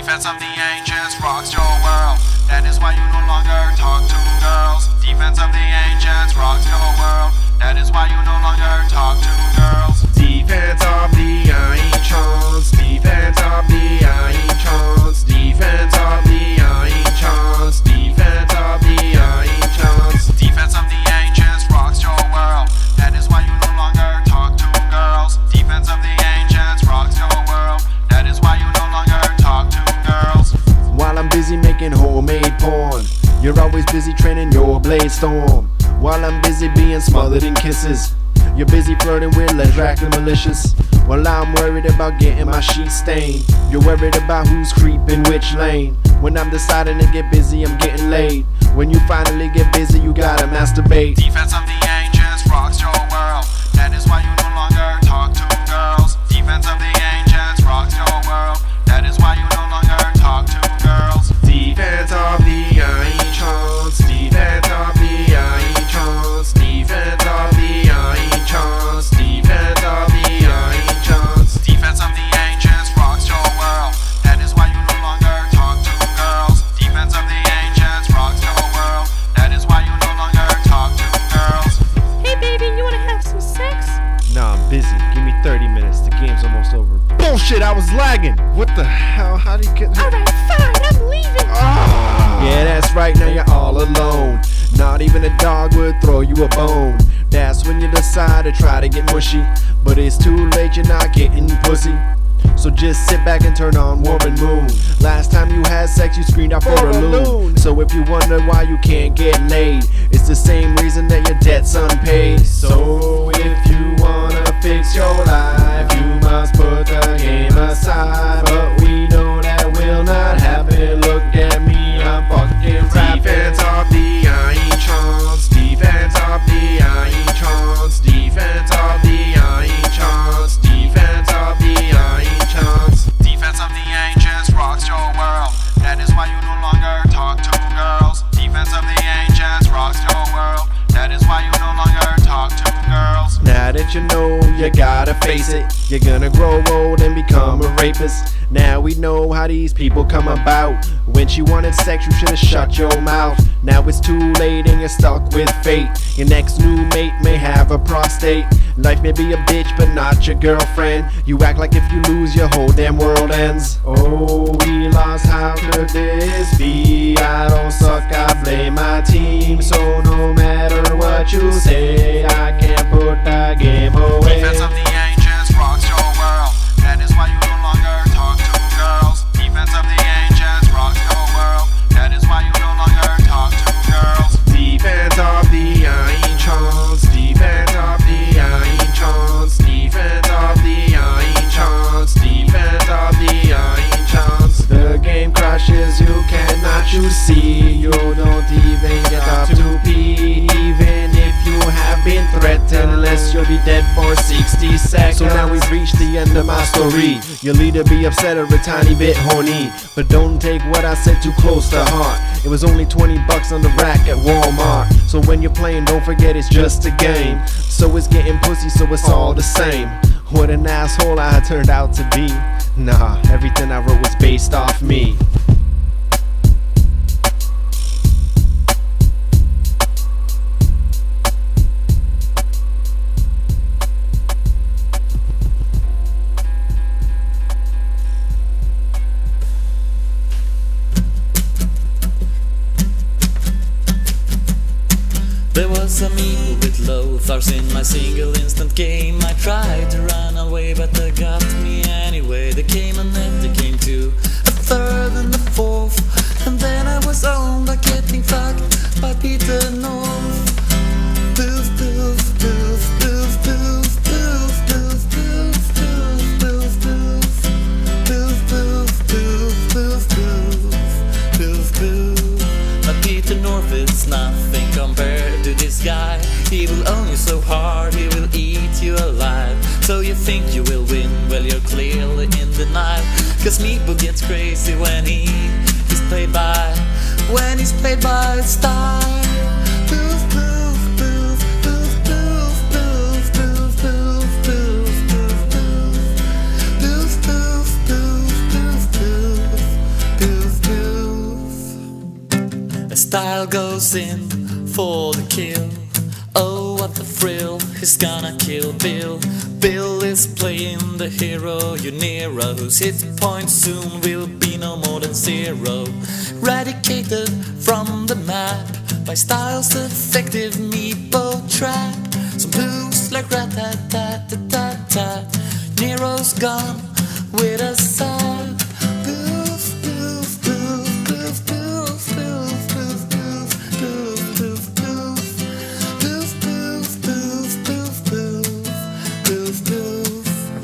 Defense of the ancients rocks your world. That is why you no longer talk to girls. Defense of the ancients rocks your world. That is why you no longer talk to girls. Defense of the ancients. Defense of the ancients. Defense of the ancients. Defense of the ancients. Defense of the ancients rocks your world. That is why you no longer talk to girls. Defense of the ancients rocks your world. That is why you no longer talk to girls. While I'm busy making homemade porn, you're always busy training your blade storm. While I'm busy being smothered in kisses, you're busy flirting with legs acting malicious. While I'm worried about getting my sheets stained, you're worried about who's creeping which lane. When I'm deciding to get busy, I'm getting laid. When you finally get busy, you gotta masturbate. Defense of the ancients rocks your world. That is why you no longer talk to girls. Defense of the ancients rocks your world. That is why you no longer talk to girls. Defense of the ancients. Defense of the ancients. Defense of the ancients. Defense of the ancients. Defense of the ancients rocks your world. That is why you no longer talk to girls. Defense of the ancients rocks your world. That is why you no longer talk to girls. Hey baby, you wanna have some sex? Nah, I'm busy. Give me 30 minutes. The game's almost over. Bullshit, I was lagging. What the hell? How do you get... Alright, fine, I'm leaving. Yeah, that's right, now you're all alone. Not even a dog would throw you a bone. That's when you decide to try to get mushy, but it's too late, you're not getting pussy. So just sit back and turn on War and Moon. Last time you had sex, you screamed out for a loon. So if you wonder why you can't get laid, it's the same reason that your debt's unpaid. So if you wanna fix your life, you must put the game aside. But we know that will not happen. Look at me, I'm fucking rapping. Defense of the ancients. Defense of the ancients. Defense of the ancients. Defense of the ancients. Defense of the ancients rocks your world. That is why you no longer talk to girls. Defense of the ancients rocks your world. That is why you no longer talk to girls. Now that you know, you gotta face it. You're gonna grow old and become a rapist. Now we know how these people come about. When she wanted sex, you should've shut your mouth. Now it's too late and you're stuck with fate. Your next new mate may have a prostate. Life may be a bitch, but not your girlfriend. You act like if you lose, your whole damn world ends. Oh, we lost, how could this be? I don't suck, I blame my team. So no matter what you say, I can't put that game away. Defense of the ancients rocks your world. That is why you no longer talk to girls. Defense of the ancients rocks your world. That is why you no longer talk to girls. Defense of the ancients. Defense of the ancients. Defense of the ancients. Defense of the ancients. The game crashes, you cannot you see. You don't even get up to pee. Even if you have been threatened, unless you'll be dead for 60 seconds. So now we've reached the end of my story. You'll either be upset or a tiny bit horny, but don't take what I said too close to heart. It was only 20 bucks on the rack at Walmart. So when you're playing, don't forget it's just a game. So it's getting pussy, so it's all the same. What an asshole I turned out to be. Nah, everything I wrote was based off me. There was a meeple with Lothars in my single instant game. I tried to run away but they got me anyway. There came a net, there came two, a third and a fourth, and then I was on like getting fucked by Peter North. Poof, poof, poof, poof, poof, poof, poof, poof, poof, poof, poof, poof, poof, poof, poof, poof. But Peter North is nothing compared to this guy. He will own you so hard, he will eat you alive. So you think you will win, well you're clearly in denial. Cause Meeple gets crazy when he's played by style. Poof, poof, poof, poof, poof, poof, poof, poof, poof, poof, poof, poof, poof, poof, poof, poof. Kyle goes in for the kill. Oh, what the thrill, he's gonna kill Bill. Bill is playing the hero, you Nero, whose hit points soon will be no more than zero. Eradicated from the map by Styles' effective meatball trap. Some blues like rat-tat-tat-tat-tat. Nero's gone with a sigh.